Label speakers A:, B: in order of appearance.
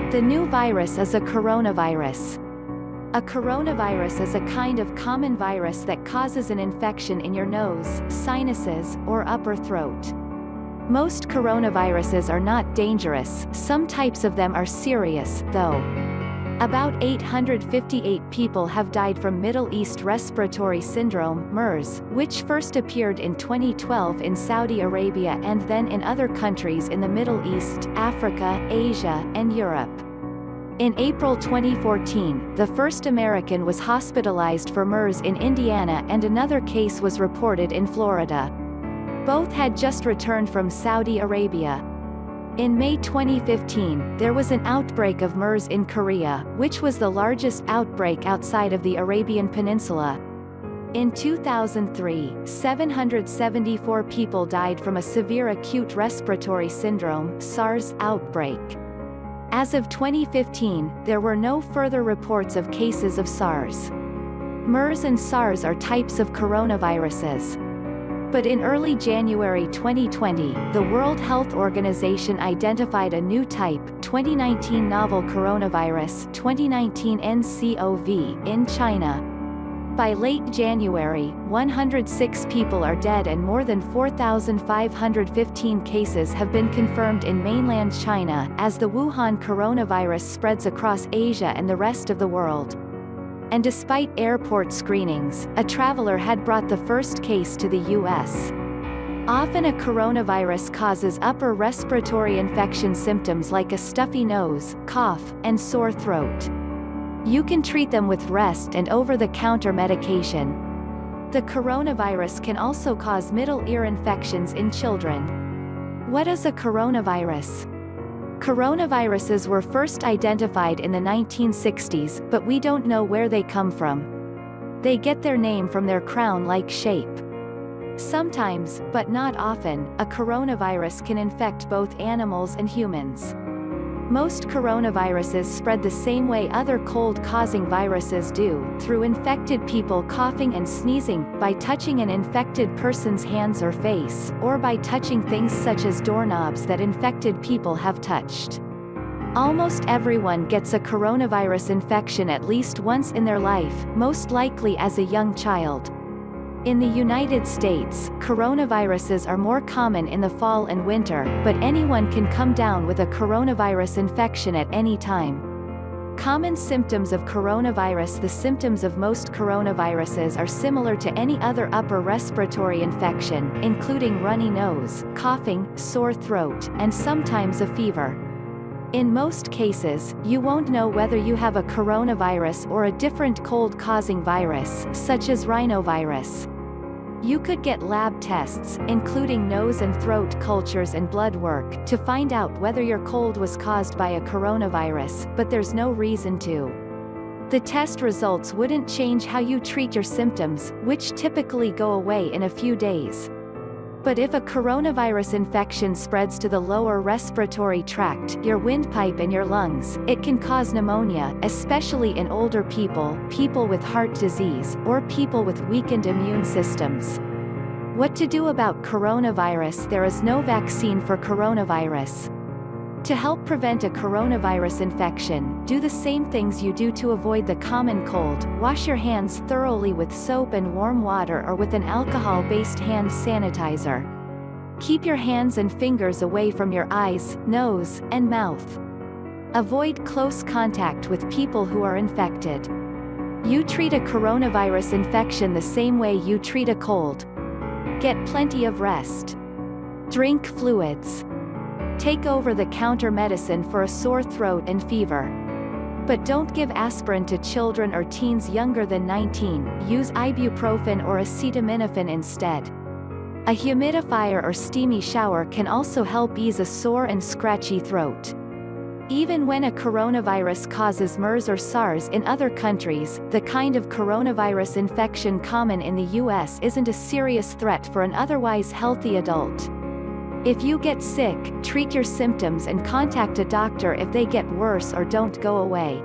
A: The new virus is a coronavirus. A coronavirus is a kind of common virus that causes an infection in your nose, sinuses, or upper throat. Most coronaviruses are not dangerous, some types of them are serious, though. About 858 people have died from Middle East respiratory syndrome, MERS, which first appeared in 2012 in Saudi Arabia and then in other countries in the Middle East, Africa, Asia, and Europe. In April 2014, the first American was hospitalized for MERS in Indiana and another case was reported in Florida. Both had just returned from Saudi Arabia. In May 2015, there was an outbreak of MERS in Korea, which was the largest outbreak outside of the Arabian Peninsula. In 2003, 774 people died from a severe acute respiratory syndrome (SARS) outbreak. As of 2015, there were no further reports of cases of SARS. MERS and SARS are types of coronaviruses. But in early January 2020, the World Health Organization identified a new type, 2019 novel coronavirus 2019 nCoV, in China. By late January, 106 people are dead and more than 4,515 cases have been confirmed in mainland China, as the Wuhan coronavirus spreads across Asia and the rest of the world. And despite airport screenings, a traveler had brought the first case to the U.S. Often a coronavirus causes upper respiratory infection symptoms like a stuffy nose, cough, and sore throat. You can treat them with rest and over-the-counter medication. The coronavirus can also cause middle ear infections in children. What is a coronavirus? Coronaviruses were first identified in the 1960s, but we don't know where they come from. They get their name from their crown-like shape. Sometimes, but not often, a coronavirus can infect both animals and humans. Most coronaviruses spread the same way other cold-causing viruses do, through infected people coughing and sneezing, by touching an infected person's hands or face, or by touching things such as doorknobs that infected people have touched. Almost everyone gets a coronavirus infection at least once in their life, most likely as a young child. In the United States, coronaviruses are more common in the fall and winter, but anyone can come down with a coronavirus infection at any time. Common symptoms of coronavirus. The symptoms of most coronaviruses are similar to any other upper respiratory infection, including runny nose, coughing, sore throat, and sometimes a fever. In most cases, you won't know whether you have a coronavirus or a different cold-causing virus, such as rhinovirus. You could get lab tests, including nose and throat cultures and blood work, to find out whether your cold was caused by a coronavirus, but there's no reason to. The test results wouldn't change how you treat your symptoms, which typically go away in a few days. But if a coronavirus infection spreads to the lower respiratory tract, your windpipe and your lungs, it can cause pneumonia, especially in older people, people with heart disease, or people with weakened immune systems. What to do about coronavirus? There is no vaccine for coronavirus. To help prevent a coronavirus infection, do the same things you do to avoid the common cold. Wash your hands thoroughly with soap and warm water or with an alcohol-based hand sanitizer. Keep your hands and fingers away from your eyes, nose, and mouth. Avoid close contact with people who are infected. You treat a coronavirus infection the same way you treat a cold. Get plenty of rest. Drink fluids. Take over-the-counter medicine for a sore throat and fever. But don't give aspirin to children or teens younger than 19, use ibuprofen or acetaminophen instead. A humidifier or steamy shower can also help ease a sore and scratchy throat. Even when a coronavirus causes MERS or SARS in other countries, the kind of coronavirus infection common in the US isn't a serious threat for an otherwise healthy adult. If you get sick, treat your symptoms and contact a doctor if they get worse or don't go away.